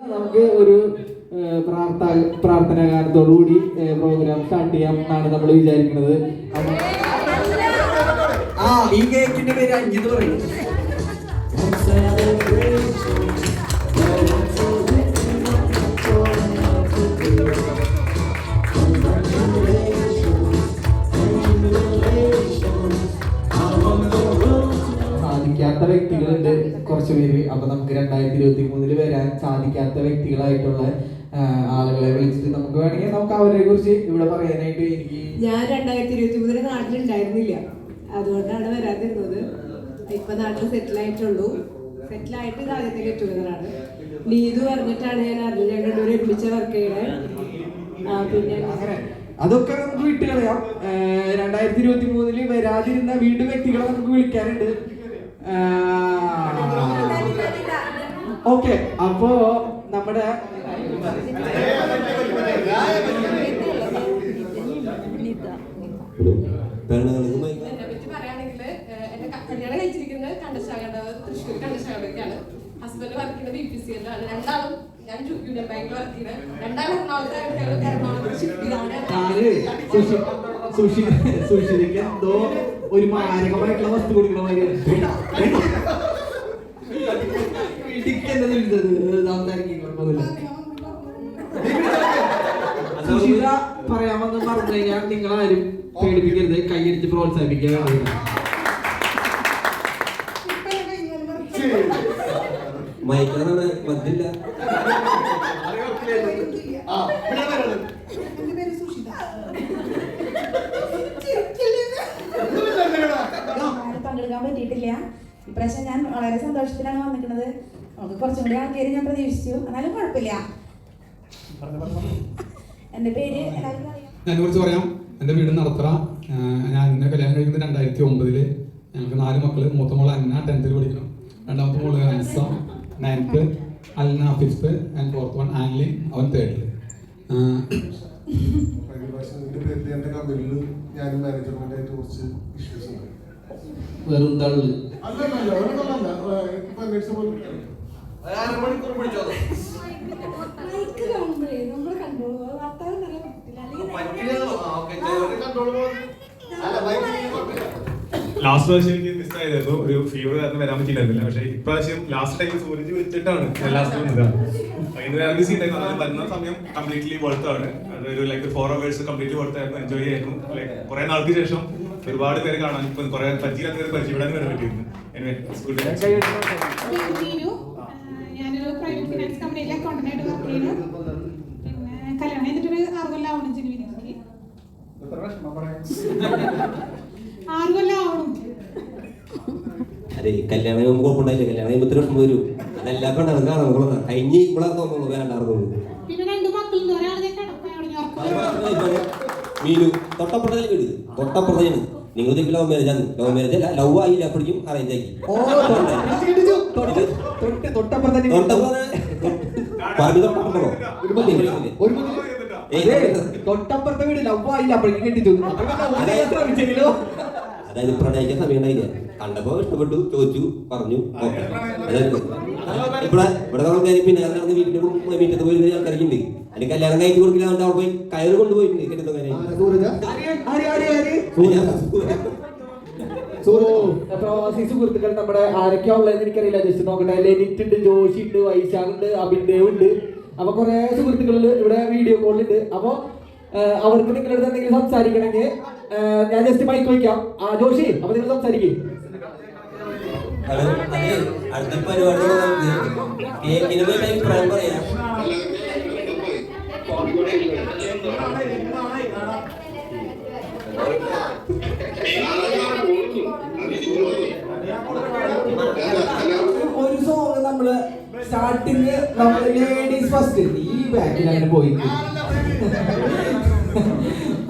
നമുക്ക് ഒരു പ്രാർത്ഥനാ ഗാനത്തോടുകൂടി പ്രോഗ്രാം സ്റ്റാർട്ട് ചെയ്യാം എന്നാണ് നമ്മൾ വിചാരിക്കുന്നത്. ഈ കേക്കിന്റെ പേര് അഞ്ചിത് പറയും. സാധിക്കാത്ത വ്യക്തികളുണ്ട് കുറച്ച് പേര്. അപ്പൊ നമുക്ക് 2023 വരാൻ സാധിക്കാത്ത വ്യക്തികളായിട്ടുള്ള ആളുകളെ വിളിച്ചിട്ട് നമുക്ക് വേണമെങ്കിൽ നമുക്ക് അവരെ കുറിച്ച് ഇവിടെ പറയാനായിട്ട് ഞാൻ 2023 നാട്ടിലുണ്ടായിരുന്നില്ല, അതുകൊണ്ടാണ് വരാതിരുന്നത്. ഇപ്പൊ നാട്ടിൽ സെറ്റിലായിട്ടുള്ളൂ. സെറ്റിലായിട്ട് ഇത് ആദ്യത്തെ ഗെറ്റ് ടുഗദറാണ്. നീതു പറഞ്ഞിട്ടാണ് ഞാൻ അറിഞ്ഞത്. ഞങ്ങൾ രണ്ടുപേരും ഒരുമിച്ച് വർക്ക് ചെയ്യണേ. പിന്നെ അതൊക്കെ നമുക്ക് വിട്ടുകളയാം. 2023 വരാതിരുന്ന വീണ്ടും വ്യക്തികളെ നമുക്ക് വിളിക്കാനുണ്ട്. ഓക്കെ, അപ്പോ നമ്മുടെ കല്യാണം കഴിച്ചിരിക്കുന്നത് തൃശ്ശൂർ കണ്ടശാകടക്കാണ്. ഹസ്ബൻഡ് വർക്ക് ചെയ്യുന്നത് BPCL-ലാണ്. രണ്ടാളും ഞാൻ യൂണിയൻ ബാങ്കിൽ വർക്ക് ചെയ്യുന്നത്. രണ്ടാളും എറണാകുളത്ത് സുഷിരിക്ക് എന്തോ ഒരു മാരകമായിട്ടുള്ള വസ്തു കൊടുക്കണ സുഷിത പറയാമെന്ന് പറഞ്ഞു കഴിഞ്ഞാൽ നിങ്ങളാരും പേടിപ്പിക്കരുത്, കൈയടിച്ച് പ്രോത്സാഹിപ്പിക്കാൻ. മൈക്കാണ് വന്നില്ല. പങ്കെടുക്കാൻ പറ്റിയിട്ടില്ല. ഇപ്രാവശ്യം ഞാൻ വളരെ സന്തോഷത്തിലാണ് വന്നിരിക്കുന്നത്. നമുക്ക് കുറച്ചും കൂടി ആൾക്കാര് ഞാൻ പ്രതീക്ഷിച്ചു, എന്നാലും കുഴപ്പമില്ല. എന്റെ പേര് ഞാൻ കുറിച്ച് പറയാം. എൻ്റെ വീട് നടത്തറ. ഞാൻ എന്നെ കല്യാണം കഴിക്കുന്നത് 2009. ഞങ്ങൾക്ക് 4 മക്കള്. മൂത്ത മോള് അന്ന 10th പഠിക്കണം. രണ്ടാമത്തെ മോള് Ansa 9th, Alna 5th, and 4th one Anlin, അവൻ 3rd. വെറും തള്ളു ലാസ്റ്റ് പ്രാവശ്യം എനിക്ക് മിസ്സായിരുന്നു. ഒരു ഫീവർ കാരണം വരാൻ പറ്റിയില്ലായിരുന്നില്ല. പക്ഷേ ഇപ്രാവശ്യം ലാസ്റ്റ് ടൈം സൂരജ് വിളിച്ചിട്ടാണ് ലാസ്റ്റ് വരുന്ന സമയം കംപ്ലീറ്റ്ലി വർത്താണ്. അതൊരു ലൈക്ക് 4 hours കംപ്ലീറ്റ്ലി വർത്തായിരുന്നു. എൻജോയ് ചെയ്യായിരുന്നു. ലൈക്ക് കുറെ നാൾക്ക് ശേഷം ഒരുപാട് പേര് കാണാൻ, ഇപ്പൊ കുറെ പരിചയമില്ലാത്ത പേര് പരിചയപ്പെടാൻ വരാൻ പറ്റിയിരുന്നു. ഞാനൊരു പ്രൈവറ്റ് ഫിനാൻസ് കമ്പനിയിലെ അക്കൗണ്ടന്റായിട്ട് വർക്ക് ചെയ്യുന്നു. പിന്നെ കല്യാണം കഴിഞ്ഞിട്ടൊരു 6 കൊല്ലം ആവണം. ജനുവരിക്ക് 6 കൊല്ലം ആവണം. അതെ, കല്യാണം കഴിയുമ്പോൾ കുഴപ്പമുണ്ടായില്ല. കല്യാണം കഴിയുമ്പോൾ 3 വർഷം വരും. അതെല്ലാം കൊണ്ടാണ് കഴിഞ്ഞ് ഇവിടെ തോന്നുള്ളൂ, വേണ്ടായിരുന്നു. പിന്നെ 2 മക്കളുണ്ട്. ഒരാളെ മീനു തൊട്ടപ്പുറത്തേക്ക് വീട്, തൊട്ടപ്പുറത്തേക്കാണ്. നിങ്ങൾ ലവ് മാരേജ് ആണ്. ലവ് മാരേജ് അല്ല, ലവ് ആയില്ല, അപ്പോഴേക്കും അറേഞ്ച് ആക്കി. തൊട്ടപ്പുറത്തെ വീട് ലവ് ആയില്ല, അപ്പോഴേക്കും കെട്ടിച്ചു. അതായത് പ്രണയിക്കാൻ സമയം ഉണ്ടായില്ല. കണ്ടപ്പോ ഇഷ്ടപ്പെട്ടു, ചോദിച്ചു, പറഞ്ഞു, ഓക്കെ. അതായത് ഇവിടെ ആൾക്കാർ പിന്നെ വീട്ടിൽ പോയി ആൾക്കാരുണ്ട്. അല്ലെങ്കിൽ കല്യാണം കഴിച്ചു കൊടുക്കില്ല, അവിടെ പോയി കയറ് കൊണ്ടുപോയിട്ടുണ്ട്. പ്രവാസി സുഹൃത്തുക്കൾ നമ്മുടെ ആരൊക്കെയാ ഉള്ളതെന്ന് എനിക്കറിയില്ല. ജസ്റ്റ് നോക്കട്ടെ. ലെനിറ്റ് ഉണ്ട്, ജോഷി ഉണ്ട്, വൈശാഖ് ഉണ്ട്, അഭിദേവ് ഉണ്ട്. അപ്പൊ കുറെ സുഹൃത്തുക്കൾ ഇവിടെ വീഡിയോ കോളിലുണ്ട്. അപ്പൊ അവർക്ക് നിങ്ങളുടെ എന്തെങ്കിലും സംസാരിക്കണമെങ്കിൽ ഞാൻ ജസ്റ്റ് മൈക്ക് വയ്ക്കാം. ജോഷി, അപ്പൊ നിങ്ങൾ സംസാരിക്കും. അടുത്ത പരിപാടി അഭിപ്രായം പറയാം. ഒരു സോങ് നമ്മള് സ്റ്റാർട്ടിങ് നമ്മള് ലേഡീസ് ഫസ്റ്റ് ഈ ബാക്കിലാണ് പോയി.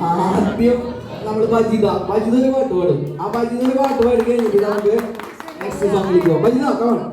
ആദ്യം നമ്മള് ബജിത ഒരു പാട്ട് പാടും. ആ ബജിത ഒരു പാട്ട് പാടി കഴിഞ്ഞിട്ട് നമുക്ക് നെക്സ്റ്റ് സോങ്ങിലേക്ക് പോകാം. ബജിത കാണാം.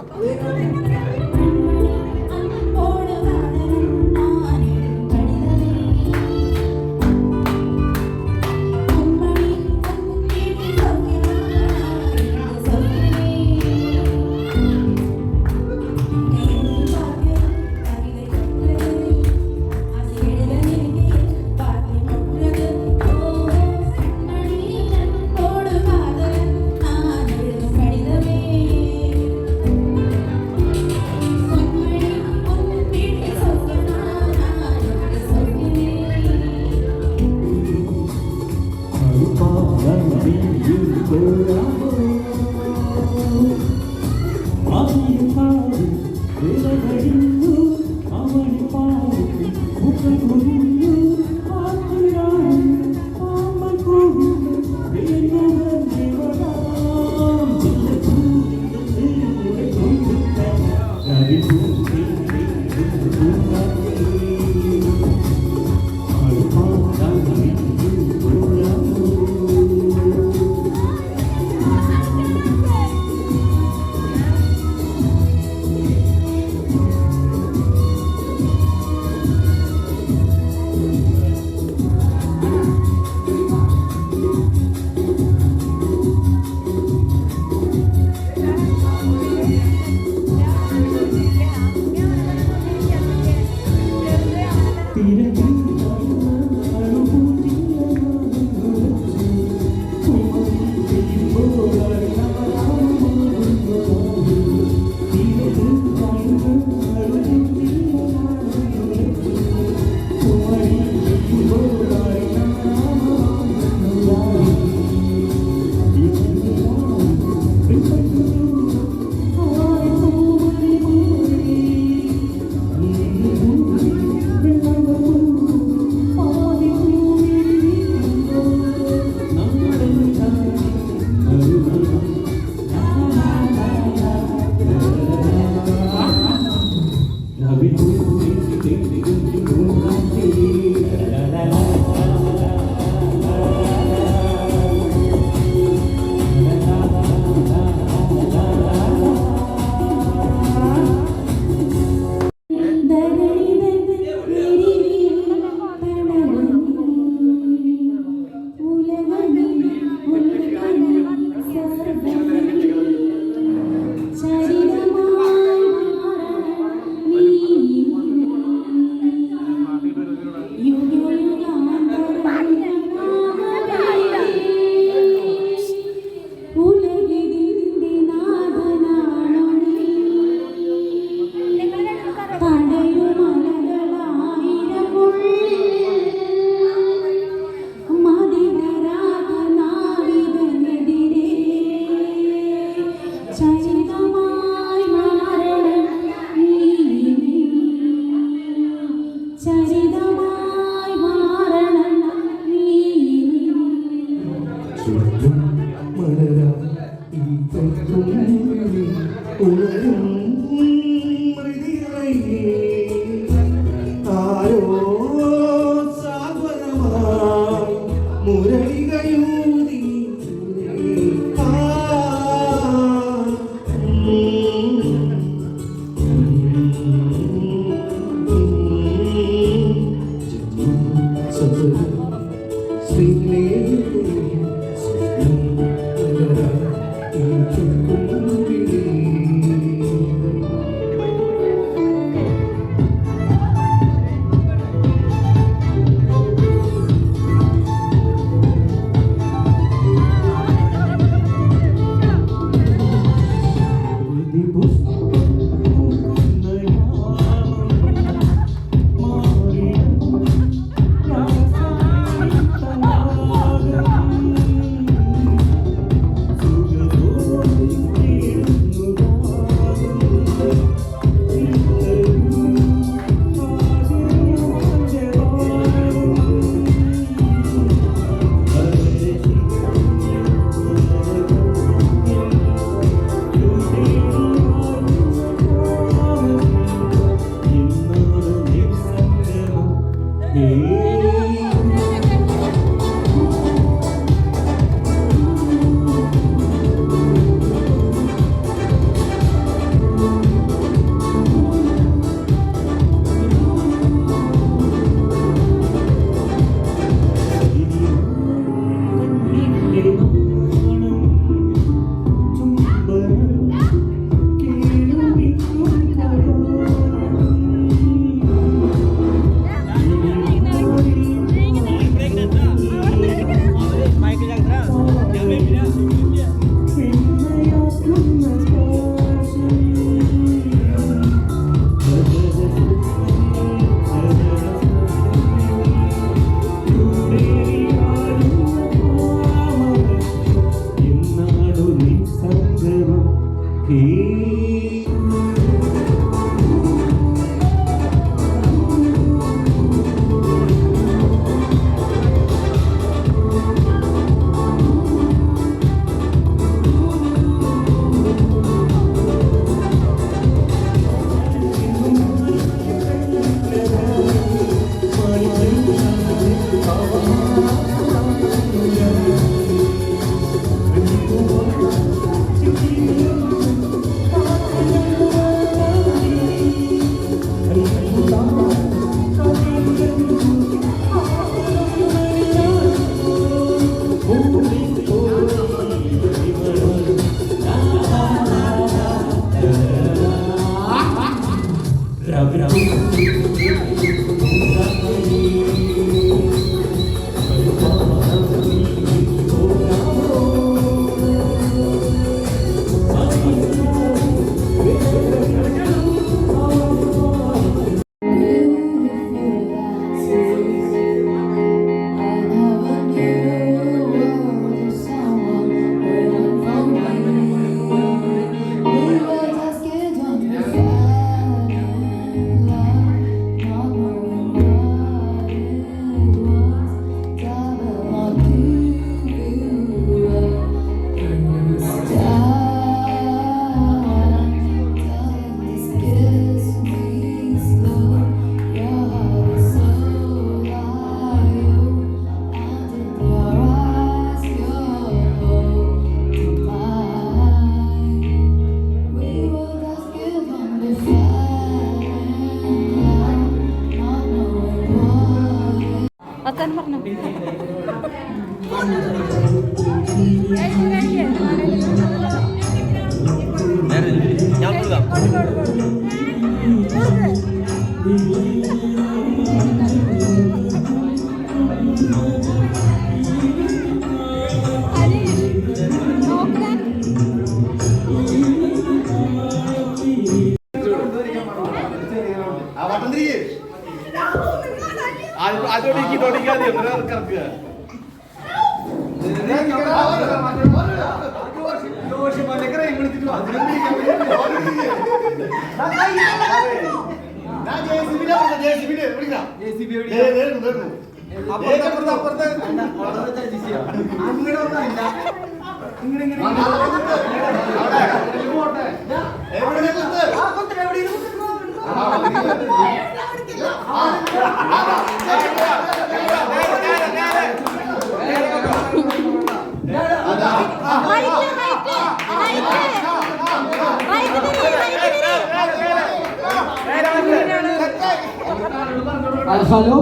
ഹലോ,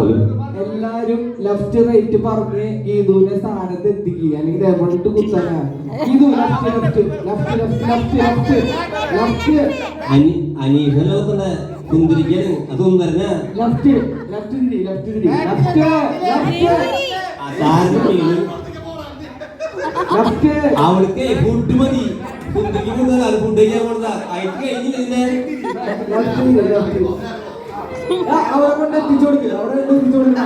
എല്ലാരും ലെഫ്റ്റ് റൈറ്റ് പറഞ്ഞ് ഗീതുവിനെ സ്ഥാനത്ത് എത്തിക്കുക, അല്ലെങ്കിൽ ദേവണ്ടിട്ട് കുത്തനെ. Geethu left left left left left left അനീഷല്ലേ സുന്ദരിക്കാണ് അത് സുന്ദരനാ. ലെഫ്റ്റ് ലെഫ്റ്റ് തിരി ലെഫ്റ്റ് തിരി ലെഫ്റ്റ് ലെഫ്റ്റ്. അവൾക്ക് ഫുഡ് മതി, സുന്ദരിക്ക് കൂടുതലാണ് ഫുഡ് കഴിക്കാൻ കൊടുത്താ അയക്ക് കഴിഞ്ഞില്ല. അവരെ കൊണ്ട് എത്തിച്ചു കൊടുക്കുക, അവിടെ എത്തിച്ചു കൊടുക്കുക.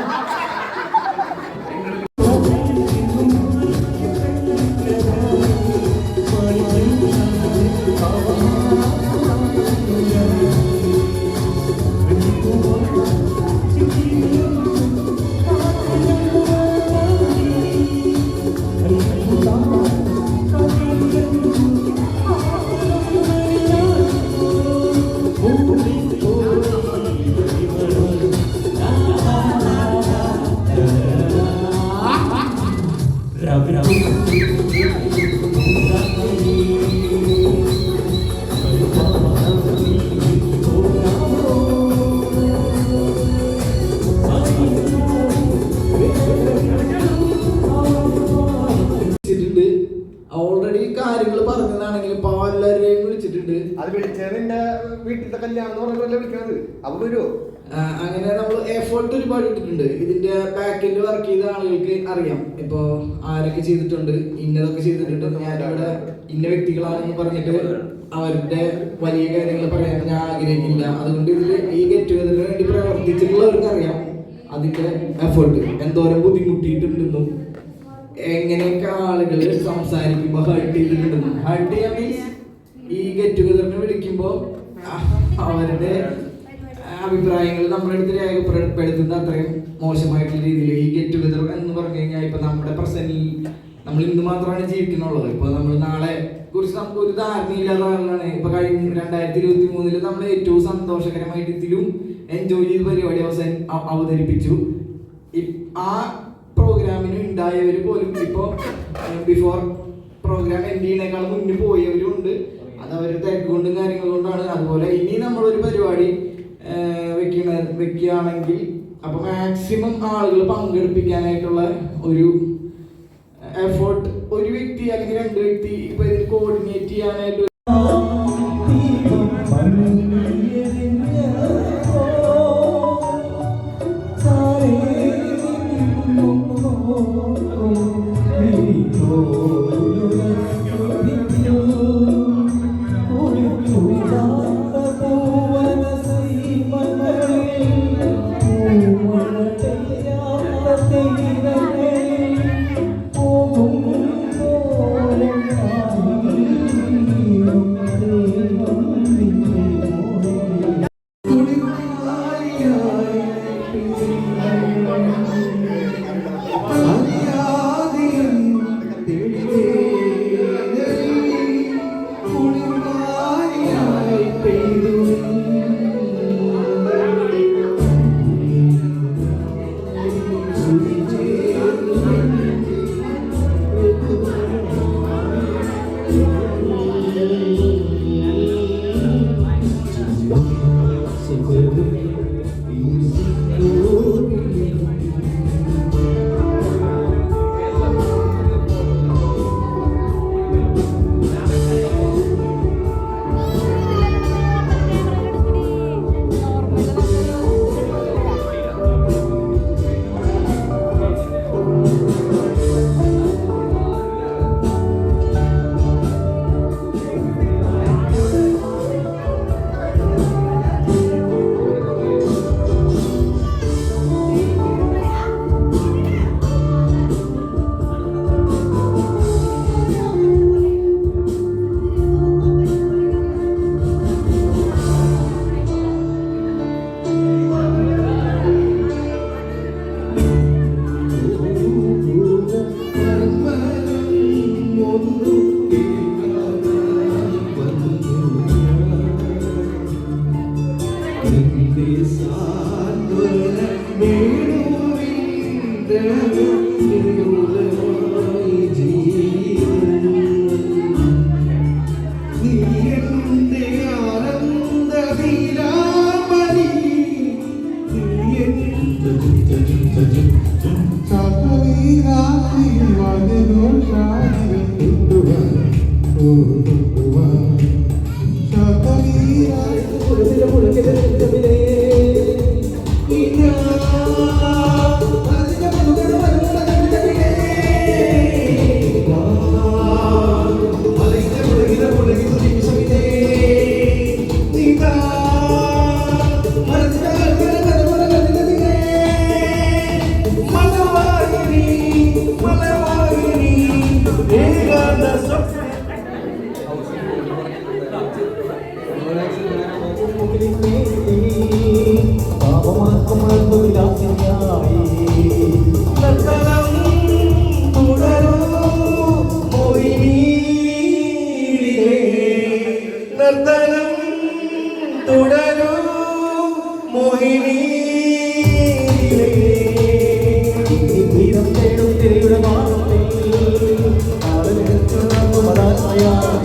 ഓൾറെഡി കാര്യങ്ങൾ പറഞ്ഞതാണെങ്കിലും എല്ലാവരെയും വിളിച്ചിട്ടുണ്ട്. അത് വിളിച്ചത് എന്റെ വീട്ടിലത്തെ കല്യാണം എന്ന് പറഞ്ഞല്ലേ വിളിക്കണത്. അപ്പൊ വരുമോ? അങ്ങനെ നമ്മൾ എഫേർട്ട് ഒരുപാട് ഇട്ടിട്ടുണ്ട്. ഇതിന്റെ ബാക്കിൽ വർക്ക് ചെയ്ത ആളുകൾക്ക് അറിയാം ഇപ്പൊ ആരൊക്കെ ചെയ്തിട്ടുണ്ട്, ഇന്നതൊക്കെ ചെയ്തിട്ടുണ്ട്. ഞാനിവിടെ ഇന്ന വ്യക്തികളാണെന്ന് പറഞ്ഞിട്ട് അവരുടെ വലിയ കാര്യങ്ങൾ പറയാൻ ഞാൻ ആഗ്രഹിക്കില്ല. അതുകൊണ്ട് ഇതിൽ ഈ ഗെറ്റ് ടുഗദറിന് വേണ്ടി പ്രവർത്തിച്ചിട്ടുള്ളവർക്ക് അറിയാം അതിന്റെ എഫേർട്ട് എന്തോരം ബുദ്ധിമുട്ടിയിട്ടുണ്ടെന്നും എങ്ങനെയൊക്കെ ആളുകൾ സംസാരിക്കുമ്പോൾ ഹേർട്ട് ചെയ്തിട്ടുണ്ടെന്നും. ഹേർട്ട് ചെയ്യാൻ മീൻസ് ഈ ഗെറ്റ് ടുഗദറിന് വിളിക്കുമ്പോൾ അവരുടെ അഭിപ്രായങ്ങൾ നമ്മുടെ അടുത്ത് രേഖപ്പെടുത്തുന്ന അത്രയും മോശമായിട്ടുള്ള രീതിയിൽ ഈ ഗെറ്റ് ടുഗദർ എന്ന് പറഞ്ഞു കഴിഞ്ഞാൽ ഇപ്പൊ നമ്മുടെ പ്രസന്റിൽ നമ്മൾ ഇന്ന് മാത്രമാണ് ജീവിക്കുന്നുള്ളത്. ഇപ്പൊ നമ്മൾ നാളെ കുറിച്ച് നമുക്ക് ഒരു ധാരണയില്ലാത്ത ആളാണ്. ഇപ്പൊ കഴിഞ്ഞ 2023 നമ്മൾ ഏറ്റവും സന്തോഷകരമായിട്ട് ഇതിലും എൻജോയ് ചെയ്ത് പരിപാടി അവതരിപ്പിച്ചു. ആ പ്രോഗ്രാമിന് ഉണ്ടായവർ പോലും ഇപ്പോ ബിഫോർ പ്രോഗ്രാം എൻഡ് ചെയ്യുന്നേക്കാൾ മുന്നേ പോയവരും ഉണ്ട്. അത് അവരുടെ തിരക്ക് കൊണ്ടും കാര്യങ്ങൾ കൊണ്ടാണ്. അതുപോലെ ഇനി നമ്മളൊരു പരിപാടി വെക്കുകയാണെങ്കിൽ അപ്പൊ മാക്സിമം ആളുകൾ പങ്കെടുപ്പിക്കാനായിട്ടുള്ള ഒരു എഫേർട്ട് ഒരു വ്യക്തി അല്ലെങ്കിൽ 2 വ്യക്തി ഇപ്പൊ ഇതിൽ കോർഡിനേറ്റ് ചെയ്യാനായിട്ട് തുടരൂ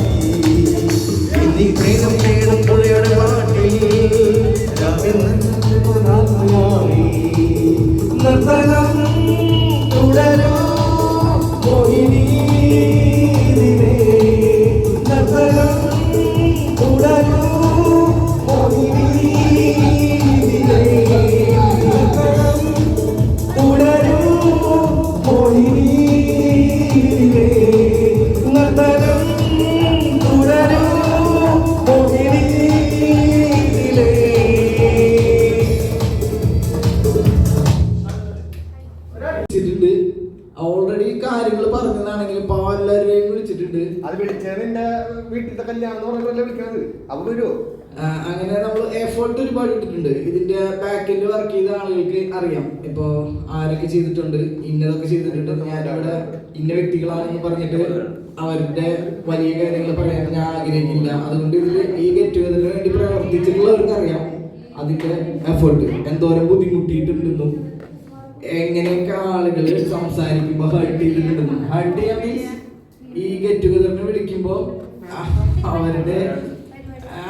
വിളിക്കണത്. അപ്പൊ വരുമോ? അങ്ങനെ നമ്മൾ എഫേർട്ട് ഒരുപാട് ഇട്ടിട്ടുണ്ട്. ഇതിന്റെ ബാക്കിൽ വർക്ക് ചെയ്ത ആളുകൾക്ക് അറിയാം ഇപ്പൊ ആരൊക്കെ ചെയ്തിട്ടുണ്ട്, ഇന്നതൊക്കെ ചെയ്തിട്ടുണ്ട്. ഞാനിവിടെ ഇന്ന വ്യക്തികളാണെന്ന് പറഞ്ഞിട്ട് അവരുടെ വലിയ കാര്യങ്ങൾ പറയാൻ ഞാൻ ആഗ്രഹിക്കില്ല. അതുകൊണ്ട് ഇതിൽ ഈ ഗെറ്റ് ടുഗദറിന് വേണ്ടി പ്രവർത്തിച്ചിട്ടുള്ളവർക്ക് അറിയാം അതിന്റെ എഫേർട്ട് എന്തോരം ബുദ്ധിമുട്ടിയിട്ടുണ്ടെന്നും എങ്ങനെയൊക്കെ ആളുകൾ സംസാരിക്കുമ്പോൾ ഹർട്ട് ചെയ്തിട്ടുണ്ടെന്നും. ഹർട്ട് ചെയ്യാൻ മീൻസ് ഈ ഗെറ്റ് ടുഗദറിന് വിളിക്കുമ്പോൾ അവരുടെ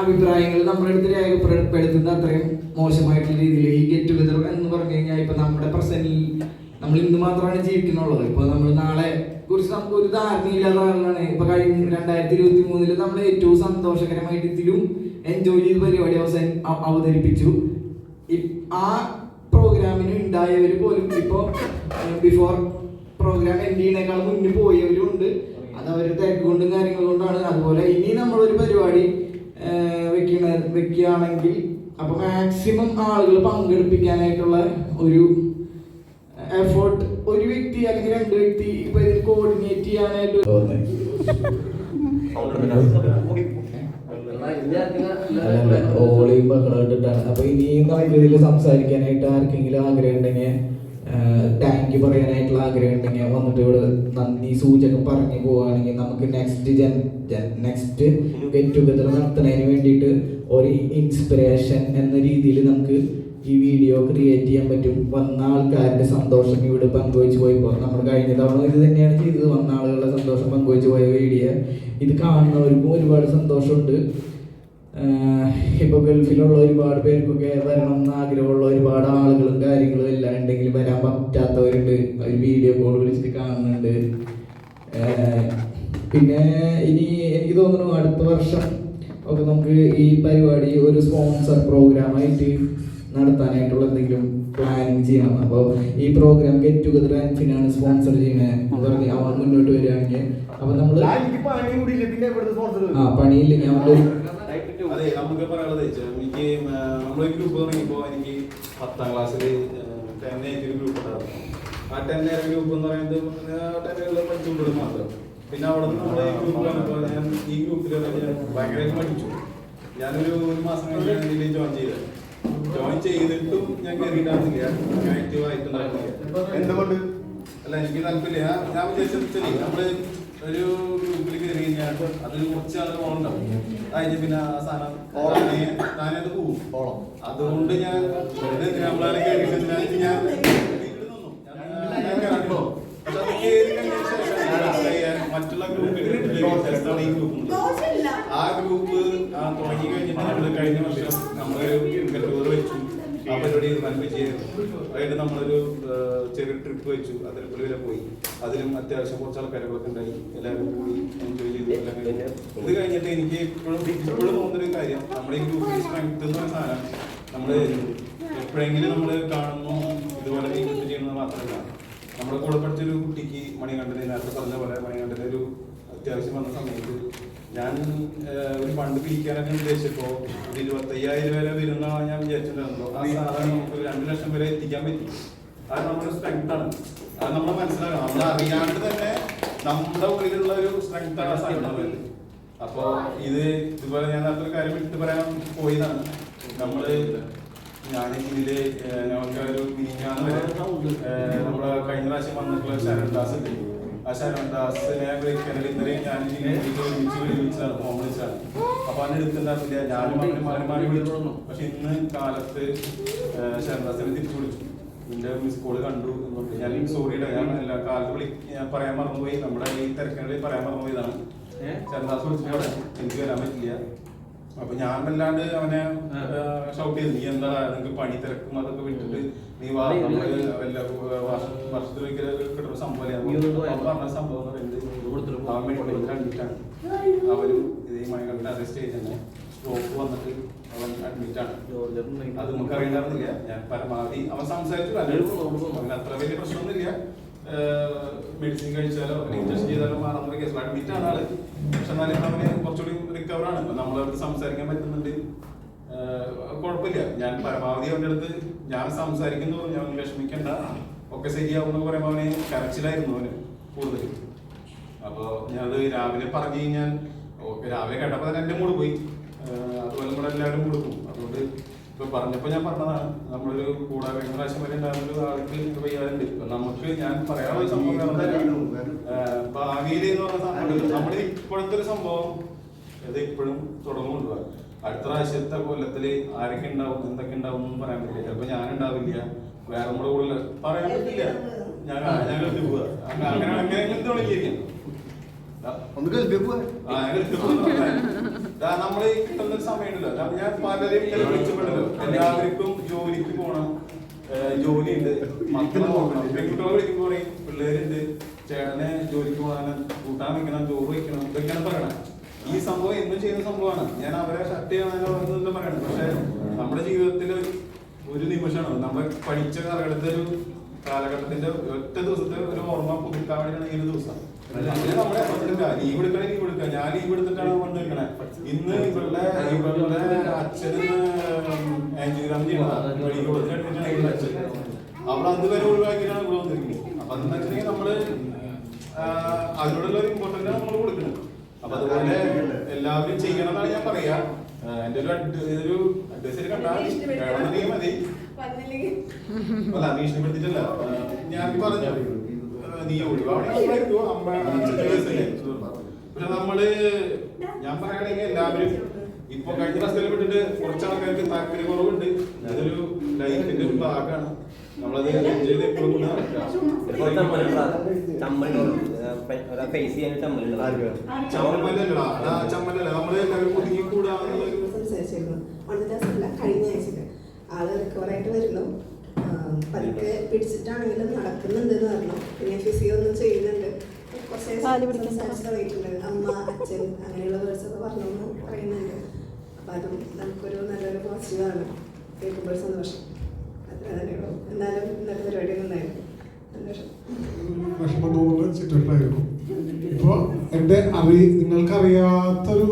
അഭിപ്രായങ്ങൾ നമ്മുടെ അടുത്ത് രേഖപ്പെടുത്തുന്ന അത്രയും മോശമായിട്ടുള്ള രീതിയിൽ ഈ ഗെറ്റ് ടുഗദർ എന്ന് പറഞ്ഞു കഴിഞ്ഞാൽ ഇപ്പൊ നമ്മുടെ പ്രസന്റിൽ നമ്മൾ ഇന്ന് മാത്രമാണ് ജീവിക്കുന്നുള്ളത്. ഇപ്പൊ നമ്മൾ നാളെ കുറിച്ച് നമുക്ക് ഒരു ധാരണയില്ലാത്ത ആളാണ്. ഇപ്പൊ കഴിഞ്ഞ 2023 നമ്മൾ ഏറ്റവും സന്തോഷകരമായിട്ട് ഇതിലും എൻജോയ് ചെയ്ത് പരിപാടി അവതരിപ്പിച്ചു. ആ പ്രോഗ്രാമിന് ഉണ്ടായവർ പോലും ഇപ്പൊ ബിഫോർ പ്രോഗ്രാം എൻഡ് ചെയ്യുന്നേക്കാൾ മുന്നേ പോയവരും ഉണ്ട്. അത് അവരുടെ തിരക്ക് കൊണ്ടും കാര്യങ്ങൾ കൊണ്ടാണ്. അതുപോലെ ഇനി നമ്മളൊരു പരിപാടി വെക്കുകയാണെങ്കിൽ അപ്പൊ മാക്സിമം ആളുകൾ പങ്കെടുപ്പിക്കാനായിട്ടുള്ള ഒരു എഫേർട്ട് ഒരു വ്യക്തി അല്ലെങ്കിൽ 2 വ്യക്തി ഇപ്പൊ ഇതിൽ കോർഡിനേറ്റ് ചെയ്യാനായിട്ട് ഓളിയും ബഹളമായിട്ടാണ്. അപ്പൊ ഇനിയും നമുക്ക് ഇതിൽ സംസാരിക്കാനായിട്ട് ആർക്കെങ്കിലും ആഗ്രഹം ഉണ്ടെങ്കിൽ, താങ്ക് യു പറയാനായിട്ടുള്ള ആഗ്രഹം ഉണ്ടെങ്കിൽ വന്നിട്ട് ഇവിടെ നന്ദി സൂചകം പറഞ്ഞു പോവുകയാണെങ്കിൽ നമുക്ക് നെക്സ്റ്റ് ഗെറ്റ് ടുഗദർ നടത്തുന്നതിന് വേണ്ടിയിട്ട് ഒരു ഇൻസ്പിറേഷൻ എന്ന രീതിയിൽ നമുക്ക് ഈ വീഡിയോ ക്രിയേറ്റ് ചെയ്യാൻ പറ്റും. വന്ന ആൾക്കാരുടെ സന്തോഷം ഇവിടെ പങ്കുവെച്ച് പോയപ്പോൾ നമ്മൾ കഴിഞ്ഞ തവണ ഇത് തന്നെയാണ് ചെയ്തത്. വന്ന ആളുകളുടെ സന്തോഷം പങ്കുവെച്ച് പോയ വീഡിയോ ഇത് കാണുന്നവർക്കും ഒരുപാട് സന്തോഷമുണ്ട്. ഇപ്പോൾ ഗൾഫിലുള്ള ഒരുപാട് പേർക്കൊക്കെ വരണം എന്ന് ആഗ്രഹമുള്ള ഒരുപാട് ആളുകളും കാര്യങ്ങളും എല്ലാം ഉണ്ടെങ്കിൽ വരാൻ പറ്റാത്തവരുണ്ട്. ഒരു വീഡിയോ കോൾ വിളിച്ചിട്ട് കാണുന്നുണ്ട്. പിന്നെ ഇനി എനിക്ക് തോന്നുന്നു അടുത്ത വർഷം ഒക്കെ നമുക്ക് ഈ പരിപാടി ഒരു സ്പോൺസർ പ്രോഗ്രാമായിട്ട് നടത്താനായിട്ടുള്ള എന്തെങ്കിലും പ്ലാനിങ് ചെയ്യണം. അപ്പോൾ ഈ പ്രോഗ്രാം ഗെറ്റ് ടുഗദർ ആൻഫിനാണ് സ്പോൺസർ ചെയ്യുന്നത് പറഞ്ഞ് അവൻ മുന്നോട്ട് വരികയാണെങ്കിൽ അപ്പൊ നമ്മള് പണിയില്ലെങ്കിൽ അവന്റെ അതെ നമുക്ക് പറയാനുള്ളത് എനിക്ക് നമ്മളൊരു ഗ്രൂപ്പ് തുടങ്ങിയപ്പോൾ എനിക്ക് 10ാം ക്ലാസ്സിൽ 10 ഗ്രൂപ്പ് ഉണ്ടായിരുന്നു. ആ 10 ഗ്രൂപ്പ് എന്ന് പറയുന്നത് 10 പഠിച്ചുകൊണ്ടിരുന്നത് മാത്രം. പിന്നെ അവിടെ നിന്ന് നമ്മുടെ ഈ ഗ്രൂപ്പ് വന്നപ്പോൾ ഞാൻ ഈ ഗ്രൂപ്പിൽ ഭയങ്കരമായിട്ട് പഠിച്ചു. ഞാനൊരു മാസം കഴിഞ്ഞാണ് ഇതിൽ ജോയിൻ ചെയ്തിട്ടും ഞാൻ കയറിയിട്ടായിരുന്നില്ല, ആക്റ്റീവ് ആയിട്ടുണ്ടായിരുന്നില്ല. എന്തുകൊണ്ട്? അല്ല എനിക്ക് താല്പര്യമില്ല. ഞാൻ വിചാരിച്ചാൽ നമ്മള് ഒരു ഗ്രൂപ്പിൽ കയറി കഴിഞ്ഞാൽ അതിൽ കുറച്ച് ആളുകൾ ഓളുണ്ടാവും. അതിന് പിന്നെ ആ സാധനം താനത് പോവും ഓളം. അതുകൊണ്ട് ഞാൻ നമ്മളെ കയറിയിട്ട് ഞാൻ മറ്റുള്ള ഗ്രൂപ്പിൽ ഈ ഗ്രൂപ്പ് ആ ഗ്രൂപ്പ് തുടങ്ങി കഴിഞ്ഞിട്ട് നമ്മള് കഴിഞ്ഞ വർഷം നമ്മളൊരു ടൂർ വെച്ചു. ആ പരിപാടി നല്ല വിജയമായിരുന്നു. അതായത് നമ്മളൊരു ചെറിയ ട്രിപ്പ് വെച്ചു. അതിരപ്പള്ളി വരെ പോയി. അതിലും അത്യാവശ്യം കുറച്ച് ആൾക്കാരുകളൊക്കെ ഉണ്ടായി. എല്ലാവരും കൂടി എൻജോയ് ചെയ്തു. ഇത് കഴിഞ്ഞിട്ട് എനിക്ക് ഇപ്പോഴും തോന്നുന്നൊരു കാര്യം, നമ്മുടെ ഈ ഗ്രൂപ്പിൽ സ്ട്രെങ്ത് എന്ന് പറഞ്ഞ സാധനം നമ്മള് എപ്പോഴെങ്കിലും നമ്മള് കാണുന്നു ഇതുപോലെ മീറ്റ് ചെയ്യുന്നത് മാത്രമല്ല, നമ്മുടെ കൂടെ പഠിച്ചൊരു കുട്ടിക്ക് മണികണ്ഠന് നേരത്തെ പറഞ്ഞ പോലെ മണികണ്ഠന് ഒരു അത്യാവശ്യം വന്ന സമയത്ത് ഞാൻ ഒരു ഫണ്ട് പിരിക്കാനൊക്കെ ഉദ്ദേശിച്ചപ്പോ 25,000 വരെ വരുന്നതാണ് ഞാൻ വിചാരിച്ചിട്ടുണ്ടല്ലോ. ആ സാധനം നമുക്ക് 2 ലക്ഷം വരെ എത്തിക്കാൻ പറ്റി. അത് നമ്മുടെ സ്ട്രെങ്ത് ആണ്. അത് നമ്മൾ മനസ്സിലാക്കണം. നമ്മൾ അറിയാണ്ട് തന്നെ നമ്മുടെ ഉള്ളിലുള്ള ഒരു സ്ട്രെങ്ത് ആണ് ആ സാധനം. അപ്പൊ ഇതുപോലെ ഞാൻ നേരത്തെ ഒരു കാര്യം എടുത്ത് പറയാൻ പോയതാണ്. ഞാനിതില് ഞങ്ങൾക്ക് ഒരു മിനിഞ്ഞാന്ന് വരെ നമ്മുടെ കഴിഞ്ഞ പ്രാവശ്യം വന്നിട്ടുള്ള ശരൺദാസ് ഉണ്ട്. ആ ശരൺദാസിനെ വിളിക്കാനായിട്ട് ഇന്നലെ ഞാൻ വിളിച്ചതാണ്, ഫോൺ വിളിച്ചതാണ്. അപ്പൊ അതിന് എടുത്തിട്ടുണ്ടായിരുന്നില്ല. ഞാനും മാറി വിളിച്ചു. പക്ഷെ ഇന്ന് കാലത്ത് ശരൺദാസിനെ തിരിച്ചു വിളിച്ചു. നിന്റെ മിസ് കോള് കണ്ടു എന്ന് പറഞ്ഞു. ഞാൻ സോറിയുടെ ഞാൻ എല്ലാ കാലത്ത് ഞാൻ പറയാൻ മറന്നുപോയി. നമ്മുടെ ഈ തിരക്കിനിടയിൽ പറയാൻ മറന്നുപോയതാണ്. ശരൺദാസ് വിളിച്ചപ്പോൾ എനിക്ക് വരാൻ പറ്റില്ല. അപ്പൊ ഞാൻ വല്ലാണ്ട് അവനെ ഷൗട്ട് ചെയ്തു, നീ എന്താ നിനക്ക് പണി തിരക്കും അതൊക്കെ വിട്ടിട്ട് നീ വർഷത്തിൽ കിട്ടുന്ന സംഭവം പറഞ്ഞ സംഭവം അവൻ മെഡിക്കൽ അഡ്മിറ്റാണ്. അവരും ഇതേ മണികണ്ഠൻ അതേ സ്റ്റേജ് തന്നെ സ്ട്രോക്ക് വന്നിട്ട് അവൻ അഡ്മിറ്റാണ്. അത് നമുക്ക് അറിയണ്ടായിരുന്നില്ല. ഞാൻ പരമാവധി അവൻ സംസാരിച്ചു. അവന് അത്ര വലിയ പ്രശ്നമൊന്നുമില്ല. മെഡിസിൻ കഴിച്ചാലോ ഇഞ്ചക്ഷൻ ചെയ്താലോ മാറുന്ന കേസിൽ അഡ്മിറ്റാണ് ആള്. പക്ഷെ എന്നാലും അവന് കുറച്ചുകൂടി റിക്കവറാണ്. ഇപ്പൊ നമ്മളവർക്ക് സംസാരിക്കാൻ പറ്റുന്നുണ്ട്. കുഴപ്പമില്ല. ഞാൻ പരമാവധി അവൻ്റെ അടുത്ത് ഞാൻ സംസാരിക്കുന്നു, ഞാൻ വിഷമിക്കണ്ട, ഒക്കെ ശരിയാവുന്ന പറയുമ്പോൾ അവന് കരച്ചിലായിരുന്നു അവന് കൂടുതൽ. അപ്പോൾ ഞാനത് രാവിലെ പറഞ്ഞു കഴിഞ്ഞാൽ രാവിലെ കേട്ടപ്പോൾ തന്നെ എൻ്റെ മൂഡ് പോയി. പറഞ്ഞപ്പോൾ ഞാൻ പറഞ്ഞതാണ്, നമ്മളൊരു കൂടെ കഴിഞ്ഞ പ്രാവശ്യം വരെ ഉണ്ടാകുന്ന ആൾക്ക് വയ്യാറുണ്ട്. നമുക്ക് ഞാൻ പറയാനുള്ള സംഭവം ഭാവിയിൽ എന്ന് പറഞ്ഞ സംഭവം നമ്മൾ ഇപ്പോഴത്തെ ഒരു സംഭവം അത് ഇപ്പോഴും തുടർന്നുകൊണ്ടുപോകാം. അടുത്ത പ്രാവശ്യത്തെ കൊല്ലത്തിൽ ആരൊക്കെ ഉണ്ടാവും എന്തൊക്കെ ഉണ്ടാവും എന്ന് പറയാൻ പറ്റില്ല. ചിലപ്പോൾ ഞാനുണ്ടാവില്ല, വേറെ നമ്മുടെ കൂടെ പറയാൻ പറ്റില്ല. ഞങ്ങൾ പോവുക അങ്ങനെ തുടങ്ങിയിരിക്കാം. നമ്മള് കിട്ടുന്നൊരു സമയമുണ്ടല്ലോ, ഞാൻ പലരെയും വിളിച്ചപ്പെട്ടല്ലോ. എല്ലാവർക്കും ജോലിക്ക് പോകണം, ജോലിയുണ്ട്, മക്കളെ നോക്കണം. പെൺകുട്ടികളെ വിളിക്കുമ്പോൾ പറയും പിള്ളേരുണ്ട്, ചേട്ടനെ ജോലിക്ക് പോകാൻ കൂട്ടാൻ വെക്കണം, ചോറ് വയ്ക്കണം, ഇതൊക്കെയാണ് പറയണത്. ഈ സംഭവം എന്നും ചെയ്യുന്ന സംഭവമാണ്. ഞാൻ അവരെ ഷട്ട് ചെയ്യാനല്ല പറയണത്. പക്ഷെ നമ്മുടെ ജീവിതത്തിൽ ഒരു നിമിഷമാണ് നമ്മൾ പഠിച്ച കാലഘട്ടത്തിന്റെ ഒറ്റ ദിവസത്തെ ഒരു ഓർമ്മ പുതുക്കാൻ വേണ്ടിയാണ് ഈ ഒരു ദിവസം. അങ്ങനെ നമ്മളെ ലീവ് എടുക്കുക. ഞാൻ ലീവ് എടുത്തിട്ടാണ് കൊണ്ടുവയ്ക്കണേ. ഇന്ന് ഇവരുടെ അച്ഛന് ആൻജിയോഗ്രാം ചെയ്യണതാണ് അച്ഛൻ. അവിടെ അതുവരെ ഒഴിവാക്കിയിട്ടാണ് ഇവിടെ വന്നിരിക്കുന്നത്. അപ്പൊ അതെന്ന് വെച്ചിട്ടുണ്ടെങ്കിൽ നമ്മള് അതിനോടുള്ള ഒരു ഇമ്പോർട്ടൻസ് നമ്മൾ കൊടുക്കണം. അപ്പൊ അതുപോലെ എല്ലാവരും ചെയ്യണമെന്നാണ് ഞാൻ പറയാ. എന്റെ ഒരു അഡ്വൈസ് കണ്ടാൽ മതി. അല്ല ഭീഷണിപ്പെടുത്തിട്ടല്ല, ഞാൻ പറഞ്ഞു നീ ഒഴിവാണെങ്കിൽ പക്ഷെ നമ്മള് ഞാൻ പറയുകയാണെങ്കിൽ എല്ലാവരും ഇപ്പൊ കഴിഞ്ഞ ക്ലാസ്സിൽ വിട്ടിട്ട് കുറച്ച് ആൾക്കാർക്ക് താല്പര്യക്കുറവുണ്ട്. അതൊരു ലൈഫിന്റെ ഒരു ഭാഗമാണ്. നമ്മളത് എൻജോയ് ചെയ്ത് എപ്പോഴും ചമ്മലല്ല നമ്മള് എല്ലാവരും ഒതുങ്ങിക്കൂടാന്നുള്ളൊരു കഴിഞ്ഞ ആഴ്ച ആള് റിക്കവറായിട്ട് വരുന്നു. പതുക്കെ പിടിച്ചിട്ടാണെങ്കിലും നടക്കുന്നുണ്ടെന്ന് പറഞ്ഞു. പിന്നെ ഫിസിയോ ഒന്നും ചെയ്യുന്നുണ്ട്. കുറച്ച് സംസാരിച്ച് തുടങ്ങിയിട്ടുണ്ട്. അമ്മ അച്ഛൻ അങ്ങനെയുള്ള വേർഡ്സ് ഒക്കെ പറഞ്ഞു പറയുന്നുണ്ട്. അപ്പൊ അതും നമുക്കൊരു നല്ലൊരു പോസിറ്റീവാണ്. കേൾക്കുമ്പോൾ സന്തോഷം. അത്ര തന്നെയുള്ളൂ. എന്നാലും ഇന്നത്തെ പരിപാടി നന്നായിരുന്നു. സന്തോഷം. വിഷമം തോന്നുന്ന സിറ്റുവേഷനായിരുന്നു. ഇപ്പോൾ എൻ്റെ നിങ്ങൾക്കറിയാത്തൊരു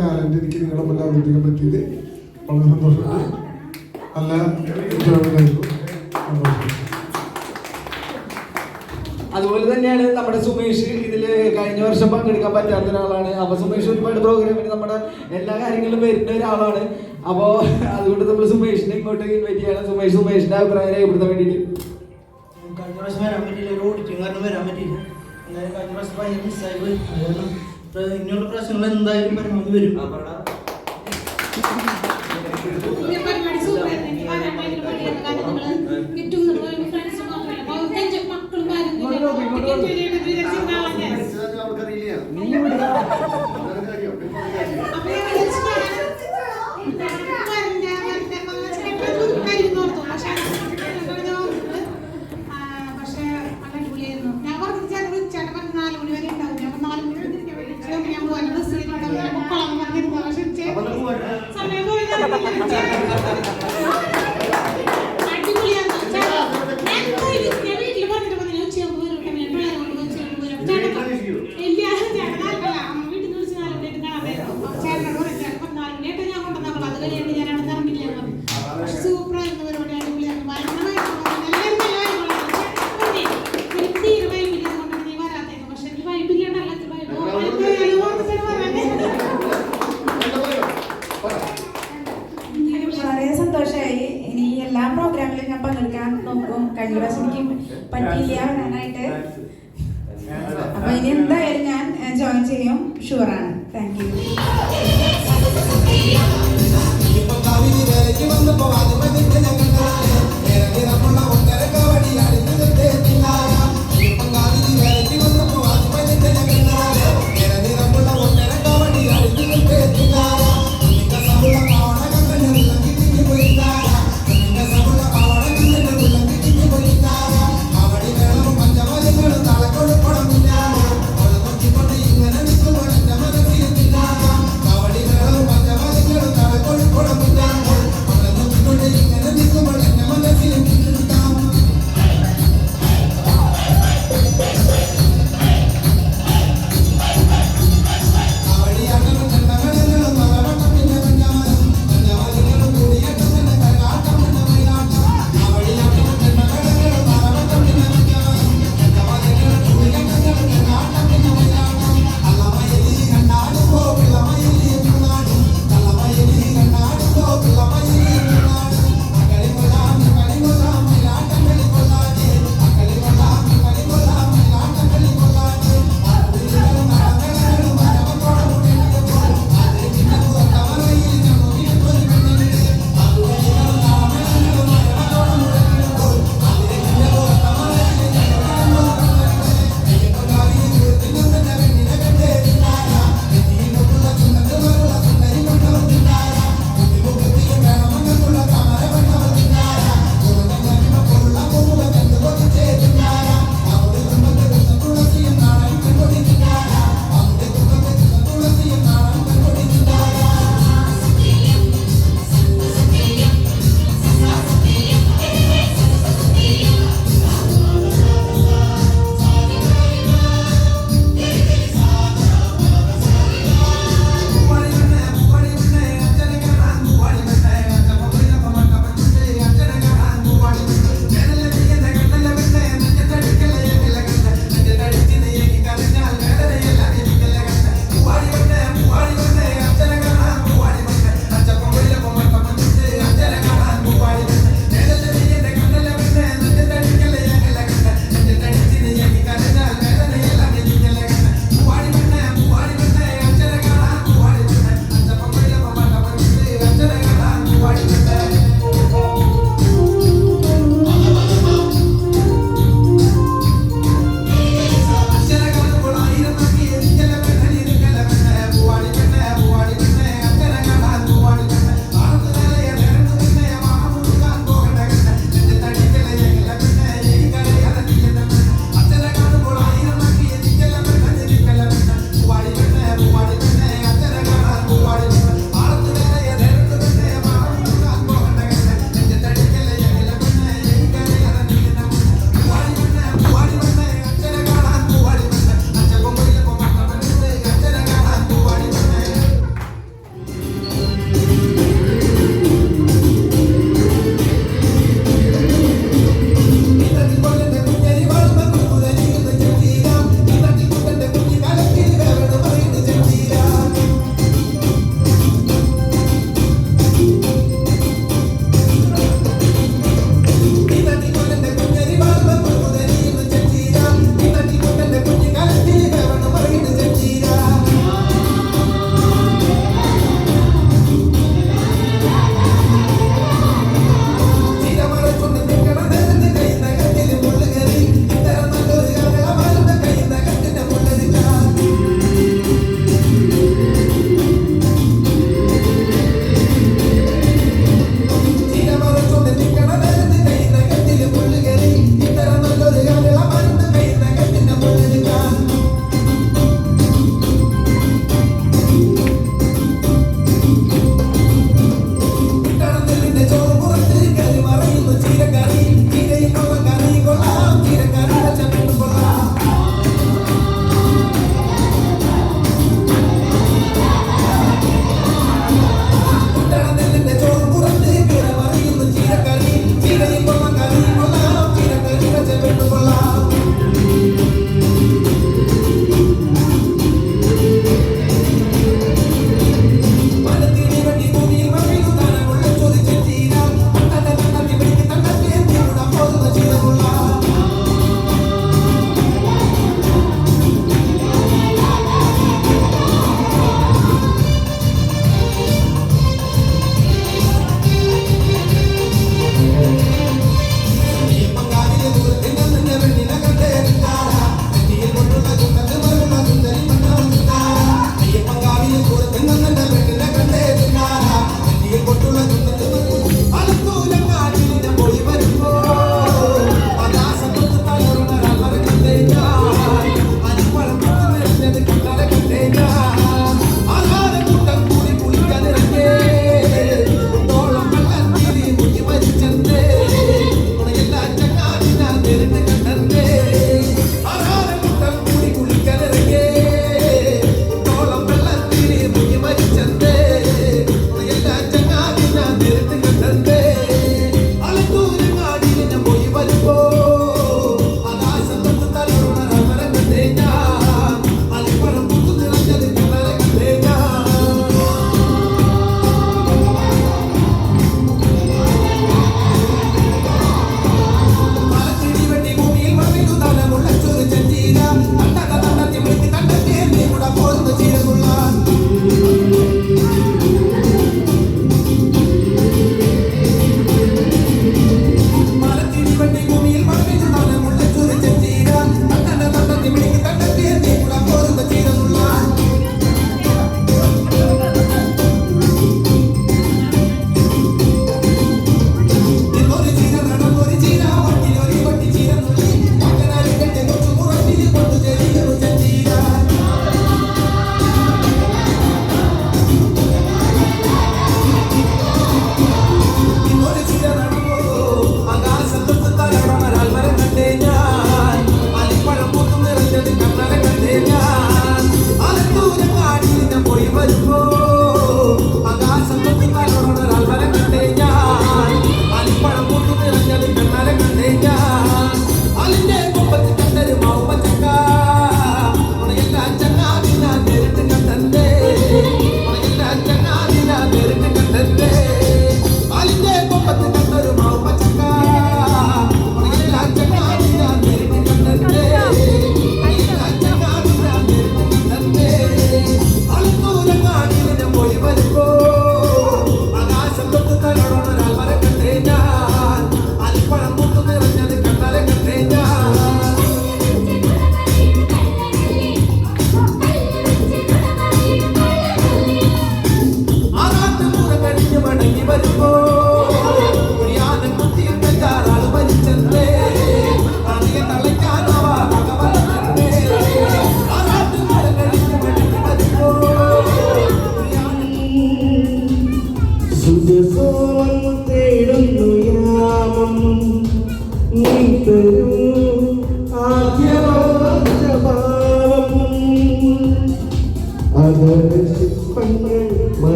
ടാലന്റ് എനിക്ക് നിങ്ങളുടെ മുന്നിൽ അവതരിപ്പിക്കാൻ പറ്റിയത് വളരെ സന്തോഷമുണ്ട്. നല്ല എൻജോയ്മെന്റായിരുന്നു. അതുപോലെ തന്നെയാണ് നമ്മുടെ സുമേഷ്. ഇതിൽ കഴിഞ്ഞ വർഷം പങ്കെടുക്കാൻ പറ്റാത്ത ഒരാളാണ്. അപ്പോൾ സുമേഷ് ഒരുപാട് പ്രോഗ്രാമിന് നമ്മുടെ എല്ലാ കാര്യങ്ങളിലും വരുന്ന ഒരാളാണ്. അപ്പോൾ അതുകൊണ്ട് നമ്മൾ സുമേഷിനെ ഇങ്ങോട്ട് ഇൻവൈറ്റ് ചെയ്യണം. സുമേഷിന്റെ അഭിപ്രായം രേഖപ്പെടുത്താൻ വേണ്ടിയിട്ട്. കഴിഞ്ഞ പ്രാവശ്യം വരാൻ പറ്റില്ല, ഒരു ഓഡിറ്റിംഗ് കാരണം വരാൻ പറ്റില്ല. എന്തായാലും കഴിഞ്ഞ പ്രാവശ്യം ഭയങ്കര മിസ്സായി പോയി. കാരണം ഇങ്ങനെയുള്ള പ്രശ്നങ്ങൾ എന്തായാലും പരമാവധി വരും. കഴിഞ്ഞ പ്രാവശ്യം എനിക്ക് പറ്റിയില്ല വരാനായിട്ട്. അപ്പൊ ഇനി എന്തായാലും ഞാൻ ജോയിൻ ചെയ്യും, ഷുവറാണ്. Thank you.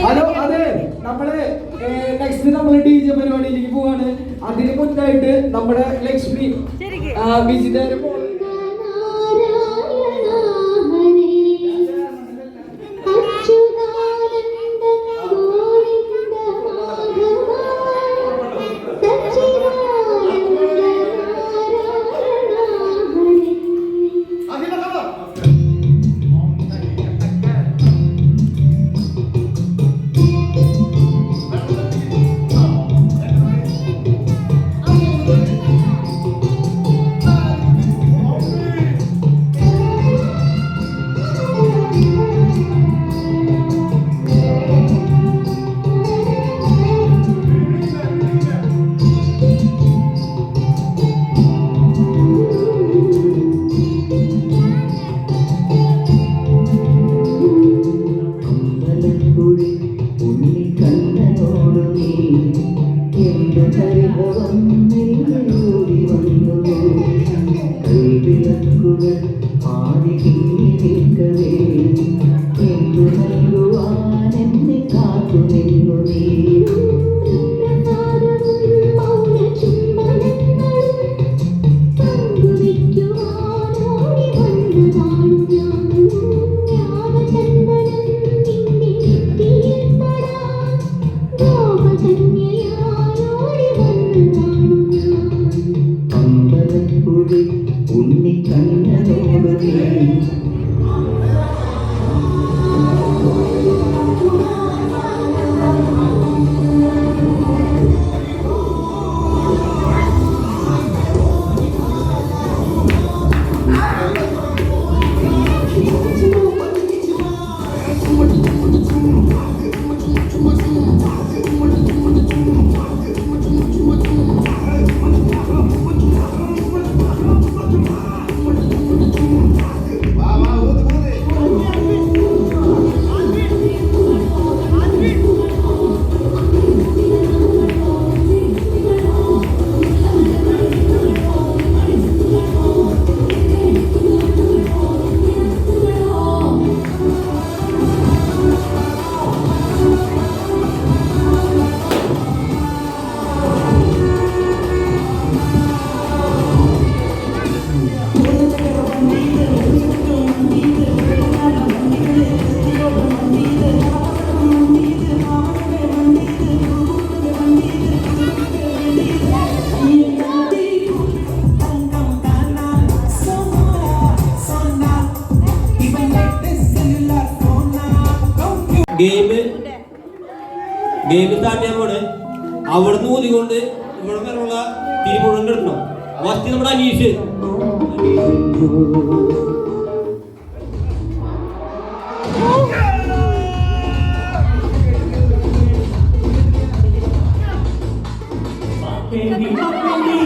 ഹലോ, അതെ നമ്മള് നെക്സ്റ്റ് നമ്മള് DJ പരിപാടിയിലേക്ക് പോവാണ്. അതിന് മുന്നായിട്ട് നമ്മുടെ ലക്ഷ്മി വിജിതേരെ ഗെയിം സ്റ്റാർട്ട് ചെയ്യാൻ പോണ്. അവിടെ നിന്ന് ഊതിക്കൊണ്ട് ഇവിടെ വരെയുള്ള തിരി മുഴുവൻ എടുക്കണം. ഫസ്റ്റ് നമ്മുടെ അനീഷ്. അത് കുഴപ്പമൊന്നുമില്ല.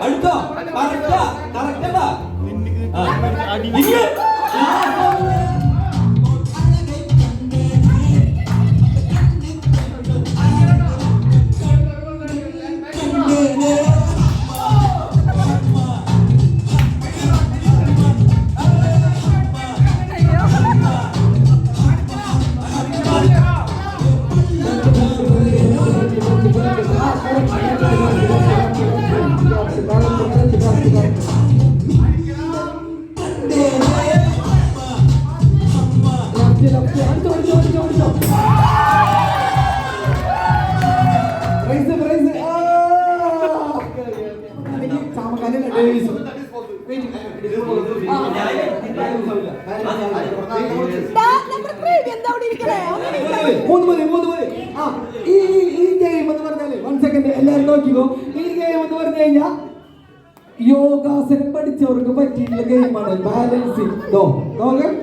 അടുത്തോ കറക്റ്റാ കറക്റ്റാ എല്ലാരും നോക്കിക്കോ. ഈ ഗെയിം എന്ന് പറഞ്ഞു കഴിഞ്ഞാൽ യോഗാസനം പഠിച്ചവർക്ക് പറ്റിയിട്ടുള്ള ഗെയിമാണ്. ബാലൻസിങ്. നോക്കാം.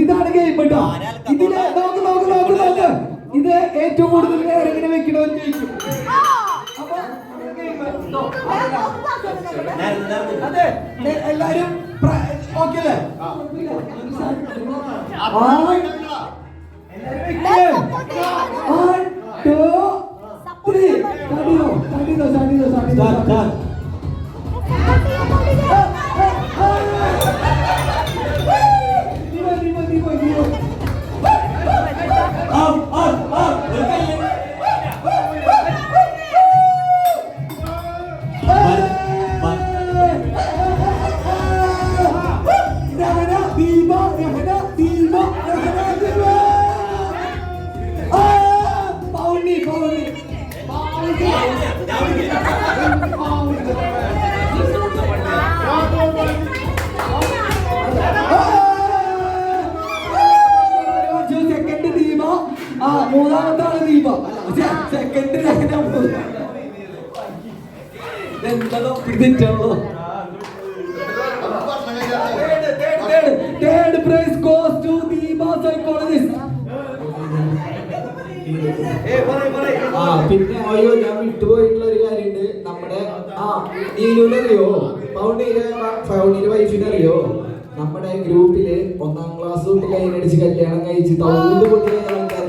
ഇതാണ് ഗെയിം കേട്ടോ. ഇതില് നോക്ക്. ഇത് ഏറ്റവും കൂടുതൽ എങ്ങനെ വെക്കണമെന്ന് ചോദിക്കും. അതെ, എല്ലാരും ഓക്കെ അല്ലേ? മൂന്നാമത്താണ് ദീപ. സെക്കൻഡ് എന്താണോ തെറ്റാണോ? Third prize goes to Deepa psychologist. പിന്നെ അയ്യോ ഞാൻ വിട്ടുപോയിട്ടുള്ള ഒരു കാര്യമുണ്ട്. നമ്മുടെ നീലൂരറിയോ ഫൗണ്ടിന്റെ വൈഫിനെ അറിയോ? നമ്മുടെ ഗ്രൂപ്പില് 1ാം ക്ലാസ് തൊട്ട് കൈനടിച്ച് കല്യാണം കഴിച്ച് തൗണ്ട് കൊണ്ട് ആൾക്കാർ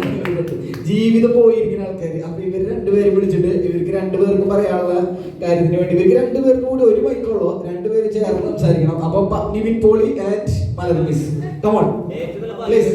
ജീവിതം പോയിരിക്കുന്ന ആൾക്കാർ. അപ്പൊ ഇവര് രണ്ടുപേരും വിളിച്ചിട്ട് ഇവർക്ക് രണ്ടുപേർക്കും പറയാനുള്ള കാര്യത്തിന് വേണ്ടി ഇവർക്ക് രണ്ടുപേർക്കും കൂടി ഒരു മൈക്കുള്ളൂ, രണ്ടുപേര് ചേർന്ന് സംസാരിക്കണം. അപ്പൊ Nivin Pauly and Malar miss, come on please.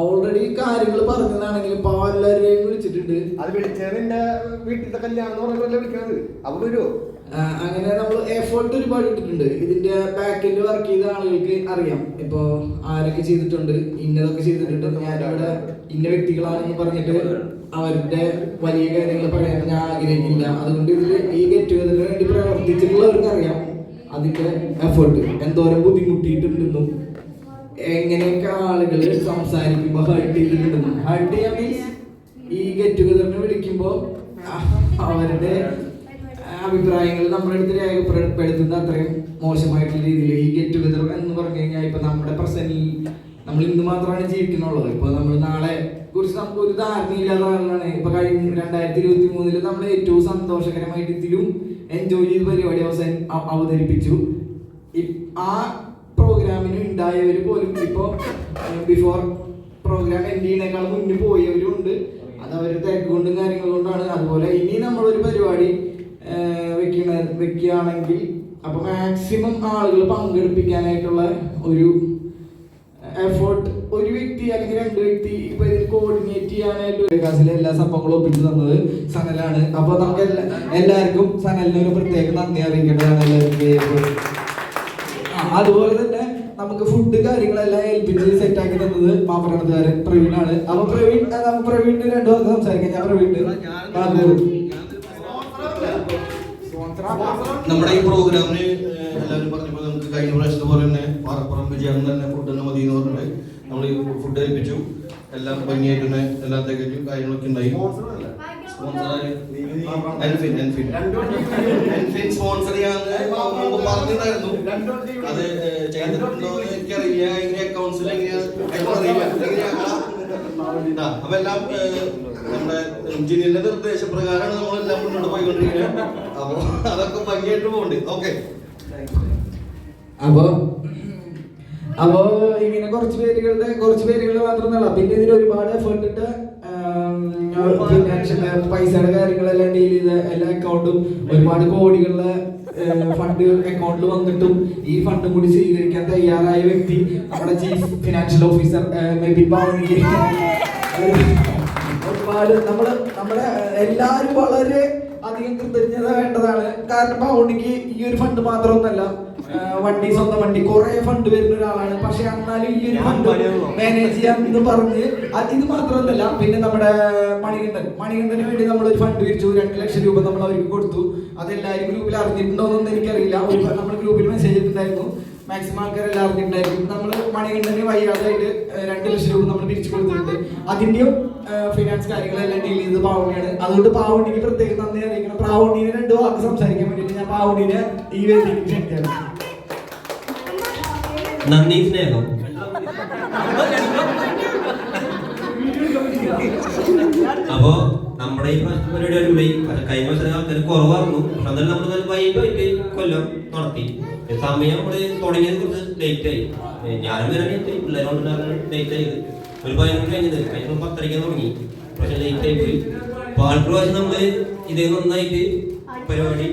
Already കാര്യങ്ങൾ പറഞ്ഞതാണെങ്കിലും പലരെയും വിളിച്ചിട്ടുണ്ട്. അത് വിളിച്ചത് എന്റെ വീട്ടിലത്തെ കല്യാണം വിളിക്കുന്നത് അവിടെ വരുമോ? അങ്ങനെ നമ്മൾ എഫേർട്ട് ഒരുപാട് ഇട്ടിട്ടുണ്ട്. ഇതിന്റെ ബാക്കിൽ വർക്ക് ചെയ്ത ആളുകൾക്ക് അറിയാം ഇപ്പൊ ആരൊക്കെ ചെയ്തിട്ടുണ്ട്, ഇന്നതൊക്കെ ചെയ്തിട്ടുണ്ട്. ഞാനിവിടെ ഇന്ന വ്യക്തികളാണെന്ന് പറഞ്ഞിട്ട് അവരുടെ വലിയ കാര്യങ്ങൾ പറയാൻ ഞാൻ ആഗ്രഹിക്കില്ല. അതുകൊണ്ട് ഇതില് ഈ ഗെറ്റ് ടുഗദറിന് വേണ്ടി പ്രവർത്തിച്ചിട്ടുള്ളവർക്ക് അറിയാം അതിന്റെ എഫേർട്ട് എന്തോരം ബുദ്ധിമുട്ടിയിട്ടുണ്ടെന്നും എങ്ങനെയൊക്കെ ആളുകൾ സംസാരിക്കുമ്പോൾ ഹേർട്ട് ചെയ്തിട്ടുണ്ടെന്നും. ഹേർട്ട് ചെയ്യാൻ മീൻസ് ഈ ഗെറ്റ് ടുഗദറിന് വിളിക്കുമ്പോൾ അവരുടെ അഭിപ്രായങ്ങൾ നമ്മുടെ അടുത്ത് രേഖപ്പെടുത്തുന്ന അത്രയും മോശമായിട്ടുള്ള രീതിയിൽ ഈ ഗെറ്റ് ടുഗദർ എന്ന് പറഞ്ഞു കഴിഞ്ഞാൽ ഇപ്പൊ നമ്മുടെ പ്രസന്റിൽ നമ്മൾ ഇന്ന് മാത്രമാണ് ജീവിക്കുന്നുള്ളത്. ഇപ്പൊ നമ്മൾ നാളെ കുറിച്ച് നമുക്ക് ഒരു ധാരണയില്ലാത്ത ആളാണ്. ഇപ്പൊ കഴിഞ്ഞ 2023 നമ്മൾ ഏറ്റവും സന്തോഷകരമായിട്ട് ഇതിലും എൻജോയ് ചെയ്ത് പരിപാടി അവതരിപ്പിച്ചു. ആ പ്രോഗ്രാമിന് ഉണ്ടായവർ പോലും ഇപ്പോ ബിഫോർ പ്രോഗ്രാം എൻഡ് ചെയ്യുന്നേക്കാൾ മുന്നേ പോയവരും ഉണ്ട്. അത് അവരുടെ തിരക്ക് കൊണ്ടും കാര്യങ്ങൾ കൊണ്ടാണ്. അതുപോലെ ഇനി നമ്മളൊരു പരിപാടി വെക്കുകയാണെങ്കിൽ അപ്പൊ മാക്സിമം ആളുകൾ പങ്കെടുപ്പിക്കാനായിട്ടുള്ള ഒരു എഫേർട്ട് ഒരു വ്യക്തി അല്ലെങ്കിൽ 2 വ്യക്തി ഇപ്പൊ ഇതിൽ കോർഡിനേറ്റ് ചെയ്യാനായിട്ട് വികാസിലെ എല്ലാ സംഭവങ്ങളും ഒപ്പിച്ചു തന്നത് സനലാണ്. അപ്പൊ നമുക്ക് എല്ലാവർക്കും സനലിന് ഒരു പ്രത്യേക നന്ദി അറിയിക്കേണ്ടതാണ് എല്ലാവർക്കും. അതുപോലെ തന്നെ നമുക്ക് ഫുഡ് കാര്യങ്ങളെല്ലാം ഏൽപ്പിച്ച് സെറ്റാക്കി തന്നത് മാപ്പറണത്തുകാരൻ പ്രവീണാണ്. അപ്പൊ പ്രവീണിന് 2 വാക്ക് സംസാരിക്കാം. ഞാൻ പ്രവീണിന് നമ്മുടെ ഈ പ്രോഗ്രാമിന് എല്ലാവരും പറഞ്ഞപ്പോൾ നമുക്ക് കഴിഞ്ഞ പ്രാവശ്യത്തെ പോലെ തന്നെ പാറപ്പുറം വിജയം തന്നെ ഫുഡ് തന്നെ മതി എന്ന് പറഞ്ഞിട്ട് നമ്മൾ ഈ ഫുഡ് ഏൽപ്പിച്ചു. എല്ലാം ഭംഗിയായിട്ട് തന്നെ എല്ലാ തികച്ചും കാര്യങ്ങളൊക്കെ ഉണ്ടായി. സ്പോൺസർ ചെയ്യാന്ന് പറഞ്ഞിട്ടുണ്ടായിരുന്നു. അത് ചെയ്തിട്ടുണ്ടോ എനിക്കറിയില്ല. എങ്ങനെ അക്കൗണ്ട്സിൽ അപ്പൊ എല്ലാം നമ്മുടെ എഞ്ചിനീയറിന്റെ നിർദ്ദേശപ്രകാരമാണ് നമ്മളെല്ലാം മുന്നോട്ട് പോയിക്കൊണ്ടിരിക്കുന്നത്. അപ്പൊ അതൊക്കെ ഭംഗിയായിട്ട് പോകുന്നുണ്ട്. ഓക്കെ. അപ്പോ ഇങ്ങനെ കുറച്ച് പേരുകൾ മാത്രമല്ല, പിന്നെ ഇതിൽ ഒരുപാട് എഫേർട്ട് ഇട്ട് പൈസയുടെ കാര്യങ്ങളെല്ലാം ഡീൽ ചെയ്ത എല്ലാ അക്കൗണ്ടും ഒരുപാട് കോടികളുടെ ഫണ്ട് അക്കൗണ്ടിൽ വന്നിട്ടും ഈ ഫണ്ടും കൂടി സ്വീകരിക്കാൻ തയ്യാറായ വ്യക്തി നമ്മുടെ ചീഫ് ഫിനാൻഷ്യൽ ഓഫീസർ മെബിൻ ബാവണിക്ക് ഒരുപാട് നമ്മുടെ എല്ലാവരും വളരെ അധികം കൃതജ്ഞത വേണ്ടതാണ്. കാരണം ബാവണിക്ക് ഈ ഒരു ഫണ്ട് മാത്രമൊന്നല്ല, സ്വന്തം വണ്ടി കുറെ ഫണ്ട് വരുന്ന ഒരാളാണ്. പക്ഷെ എന്നാലും ഈ ഒരു ഫണ്ട് മാനേജ് ചെയ്യാന്ന് പറഞ്ഞ് ഇത് മാത്രമല്ല, പിന്നെ നമ്മുടെ മണികണ്ഠന് വേണ്ടി നമ്മൾ ഒരു ഫണ്ട് പിരിച്ചു. 2 ലക്ഷം രൂപ നമ്മൾ അവർക്ക് കൊടുത്തു. അതെല്ലാവരും ഗ്രൂപ്പിൽ അറിഞ്ഞിട്ടുണ്ടോന്നൊന്നും എനിക്കറിയില്ല. നമ്മൾ ഗ്രൂപ്പിൽ മെസ്സേജ് ഇട്ടിട്ടുണ്ടായിരുന്നു. മാക്സിമം ആൾക്കാരെല്ലാം അറിഞ്ഞിട്ടുണ്ടായിരിക്കും. നമ്മൾ മണികണ്ഠന് വയ്യാതായിട്ട് 2 ലക്ഷം രൂപ നമ്മൾ പിരിച്ചു കൊടുത്തിട്ടുണ്ട്. അതിന്റെയും ഫിനാൻസ് കാര്യങ്ങളെല്ലാം ഡീൽ ചെയ്തത് പാവണിയാണ്. അതുകൊണ്ട് പാവണിക്ക് പ്രത്യേകം നന്ദി അറിയിക്കണം. പാവണിനെ 2 വാക്ക് സംസാരിക്കാൻ വേണ്ടിയിട്ട് ഞാൻ പാവണിനെ ഈ വേദിയിൽ ക്ഷണിക്കാം. നന്ദി, സ്നേഹം. അപ്പോ നമ്മുടെ ഈ പരിപാടി അടിപൊളി. കഴിഞ്ഞ വർഷം ആൾക്കാർ കുറവായിരുന്നു. പക്ഷെ എന്നാലും നമ്മൾ വൈകിട്ട് കൊല്ലം നടത്തി. സമയം നമ്മള് തുടങ്ങിയത് കുറച്ച് ലേറ്റ് ആയി. ഞാനും വരാൻ ലേറ്റ് ആയി, പിള്ളേരോട് ലേറ്റ് ആയത്. ഒരു 11 കഴിഞ്ഞത് കഴിഞ്ഞ 10:30 തുടങ്ങി. പക്ഷെ ലേറ്റ് ആയി പോയി. അപ്പൊ ആൾക്കാർ പ്രാവശ്യം നമ്മള് ഇതേ നന്നായിട്ട് പരിപാടി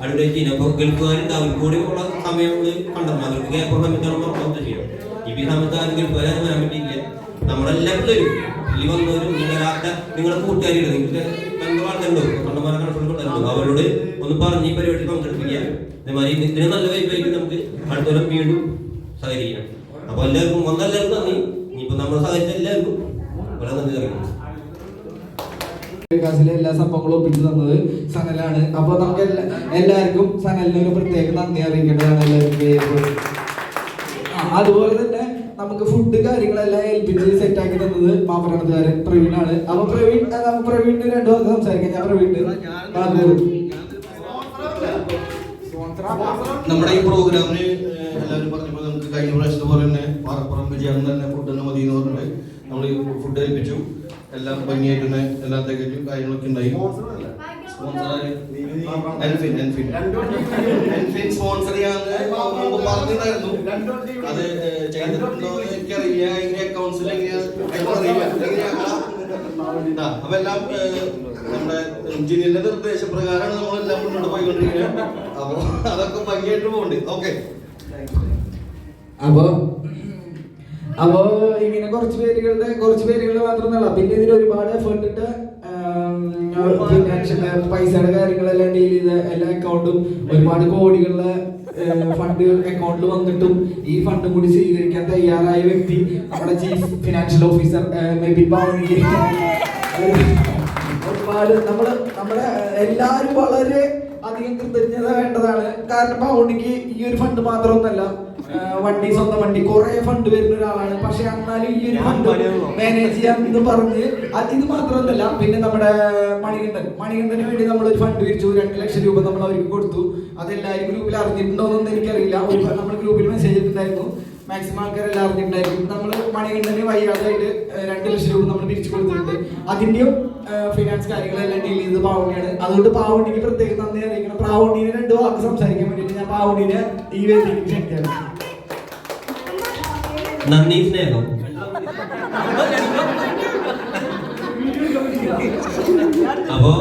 അഡ്വർടൈസ് ചെയ്യുന്നത്. അപ്പോൾ ഗൾഫുകാരുണ്ട്, അവർക്ക് കൂടി ഉള്ള സമയം കണ്ടെത്തണം. അവർക്ക് ഗ്യാപ്പ് സമയത്താണ് നമ്മൾ ചെയ്യണം. ഇപ്പം ഈ സമയത്ത് ആരും ഗൾഫുകാരും വരാൻ പറ്റിയില്ല. നമ്മളെല്ലാ പിള്ളേരും ഈ വന്നവരും വരാത്ത നിങ്ങളുടെ കൂട്ടുകാരില്ല, നിങ്ങൾക്ക് ബന്ധുവാളുണ്ടോ, കണ്ടമാന കണക്കുകളുണ്ടോ, അവരോട് ഒന്ന് പറഞ്ഞ് ഈ പരിപാടി പങ്കെടുപ്പിക്കുക. അതേമാതിരി ഇതിന് നല്ല വൈബായിട്ട് നമുക്ക് അടുത്തോളം വീണ്ടും സഹകരിക്കണം. അപ്പോൾ എല്ലാവർക്കും വന്നെല്ലാവർക്കും നന്ദി. ഇനിയിപ്പോൾ നമ്മളെ സഹായിച്ച എല്ലാവർക്കും വളരെ നന്ദി അറിയിക്കുന്നു. വികാസിലെ എല്ലാ സംഭവങ്ങളും ഒപ്പിച്ചു തന്നത് സനലാണ്. അപ്പൊ നമുക്ക് എല്ലാവർക്കും സനലിന് ഒരു പ്രത്യേക നന്ദി അറിയിക്കേണ്ടതാണ് എല്ലാവർക്കും. അതുപോലെ തന്നെ നമുക്ക് ഫുഡ് കാര്യങ്ങളെല്ലാം ഏൽപ്പിച്ച് സെറ്റ് ആക്കി തന്നത് മാപ്പരണത്തുകാരൻ പ്രവീണാണ്. അപ്പൊ പ്രവീണിന് രണ്ടു വാക്ക് സംസാരിക്കാം. ഞാൻ പ്രവീണിന് നമ്മുടെ ഈ പ്രോഗ്രാമിന് എല്ലാവരും പറഞ്ഞപ്പോൾ നമുക്ക് കഴിഞ്ഞ പ്രാവശ്യത്തെ പോലെ തന്നെ പാറപ്പുറം വിജയം തന്നെ ഫുഡ് തന്നെ മതി എന്ന് പറഞ്ഞിട്ട് നമ്മൾ ഈ ഫുഡ് ഏൽപ്പിച്ചു. എല്ലാം ഭംഗിയായിട്ട് തന്നെ എല്ലാം തികച്ചും കാര്യങ്ങളൊക്കെ ഉണ്ടായി. സ്പോൺസർ ചെയ്യാന്ന് പറഞ്ഞിട്ടുണ്ടായിരുന്നു. അത് ചെയ്തിട്ടുണ്ടോ എന്ന് എനിക്കറിയില്ല. എങ്ങനെ അക്കൗണ്ട്സിൽ അപ്പൊ എല്ലാം നമ്മുടെ എഞ്ചിനീയറിന്റെ നിർദ്ദേശപ്രകാരമാണ് നമ്മളെല്ലാം മുന്നോട്ട് പോയിക്കൊണ്ടിരിക്കുന്നത്. അപ്പൊ അതൊക്കെ ഭംഗിയായിട്ട് പോകുന്നുണ്ട്. ഓക്കെ. അപ്പോ ഇങ്ങനെ കുറച്ച് പേരുകൾ മാത്രമല്ല, പിന്നെ ഇതിന് ഒരുപാട് എഫേർട്ട് ഇട്ട് പൈസയുടെ കാര്യങ്ങളെല്ലാം ഡീൽ ചെയ്ത് എല്ലാ അക്കൗണ്ടും ഒരുപാട് കോടികളുടെ ഫണ്ട് അക്കൗണ്ടിൽ വന്നിട്ടും ഈ ഫണ്ടും കൂടി സ്വീകരിക്കാൻ തയ്യാറായ വ്യക്തി നമ്മുടെ ചീഫ് ഫിനാൻഷ്യൽ ഓഫീസർ മെബിൻ ബാവണി. ഒരുപാട് നമ്മുടെ എല്ലാവരും വളരെ അധികം കൃതജ്ഞത വേണ്ടതാണ്. കാരണം ബാവണിക്ക് ഈ ഒരു ഫണ്ട് മാത്രമൊന്നല്ല, സ്വന്തം വണ്ടി കുറെ ഫണ്ട് വരുന്ന ഒരാളാണ്. പക്ഷെ എന്നാലും ഈ ഒരു ഫണ്ട് മാനേജ് ചെയ്യാന്ന് പറഞ്ഞ് ഇത് മാത്രമല്ല, പിന്നെ നമ്മുടെ മണികണ്ഠന് വേണ്ടി നമ്മൾ ഒരു ഫണ്ട് പിരിച്ചു. 2 ലക്ഷം രൂപ നമ്മൾ അവർക്ക് കൊടുത്തു. അതെല്ലാവരും ഗ്രൂപ്പിൽ അറിഞ്ഞിട്ടുണ്ടോന്നൊന്നും എനിക്കറിയില്ല. നമ്മൾ ഗ്രൂപ്പിൽ മെസ്സേജ് ഇട്ടിട്ടുണ്ടായിരുന്നു. മാക്സിമം ആൾക്കാരെല്ലാം അറിഞ്ഞിട്ടുണ്ടായിരിക്കും. നമ്മൾ മണികണ്ഠന് വയ്യാതായിട്ട് 2 ലക്ഷം രൂപ നമ്മൾ പിരിച്ചു കൊടുത്തിട്ടുണ്ട്. അതിന്റെയും ഫിനാൻസ് കാര്യങ്ങളെല്ലാം ഡീൽ ചെയ്ത് പാവണിയാണ്. അതുകൊണ്ട് പാവണിക്ക് പ്രത്യേകം നന്ദി അറിയിക്കണം. പാവണിനെ 2 വാക്ക് സംസാരിക്കാൻ വേണ്ടിയിട്ട് ഞാൻ പാവണിനെ ഈ വേദിയിലേക്ക് ക്ഷണിക്കുകയാണ്. നന്ദി, സ്നേഹം. അപ്പോ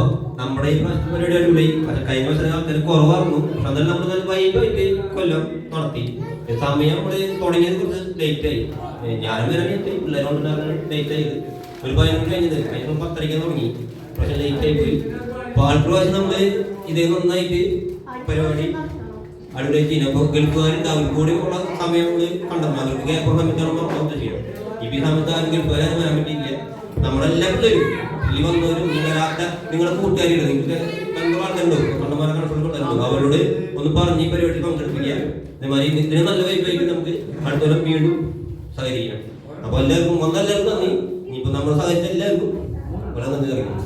നമ്മുടെ ഈ പരിപാടി അടിപൊളി. കഴിഞ്ഞ വർഷം ആൾക്കാർ കുറവായിരുന്നു. അതെല്ലാം നമ്മൾ നല്ല വൈബായിട്ട് കൊല്ലം നടത്തി. സമയം നമ്മള് തുടങ്ങിയത് കുറച്ച് ലേറ്റ് ആയി. ഞാനും വരാൻ ലേറ്റ് ആയി, പിള്ളേരോണ്ടാണ് ലേറ്റ് ആയത്. ഒരു 11 കഴിഞ്ഞത്, അതിന് 10:30 തുടങ്ങി. പക്ഷെ ലേറ്റ് ആയി പോയി. അപ്പൊ ആൾപ്രാവശ്യം നമ്മള് ഇതേ നന്നായിട്ട് പരിപാടി അഡ്വർടൈസ് ചെയ്യുന്നത്. അപ്പോൾ ഗൾഫുകാരുണ്ട്, അവർക്ക് കൂടി ഉള്ള സമയം കണ്ടെത്തണം. അവർക്ക് ഗ്യാപ്പ് സമയത്താണ് നമ്മൾ ചെയ്യണം. ഇപ്പം ഈ സമയത്ത് ആരും ഗൾഫുകാരും വരാൻ പറ്റിയില്ല. നമ്മളെല്ലാ പിള്ളേരും ഈ വന്നവരും വരാത്ത നിങ്ങളുടെ കൂട്ടുകാരില്ല, നിങ്ങൾക്ക് ബന്ധുവാളുണ്ടോ, കണ്ടമാന കണക്കുകളുണ്ടോ, അവരോട് ഒന്ന് പറഞ്ഞ് ഈ പരിപാടി പങ്കെടുപ്പിക്കുക. അതേമാതിരി ഇതിന് നല്ല വൈബായിട്ട് നമുക്ക് അടുത്തോളം വീണ്ടും സഹകരിക്കണം. അപ്പോൾ എല്ലാവർക്കും വന്നെല്ലാവർക്കും നന്ദി. ഇനിയിപ്പോൾ നമ്മളെ സഹായിച്ച എല്ലാവർക്കും വളരെ നന്ദി അറിയിക്കുന്നു.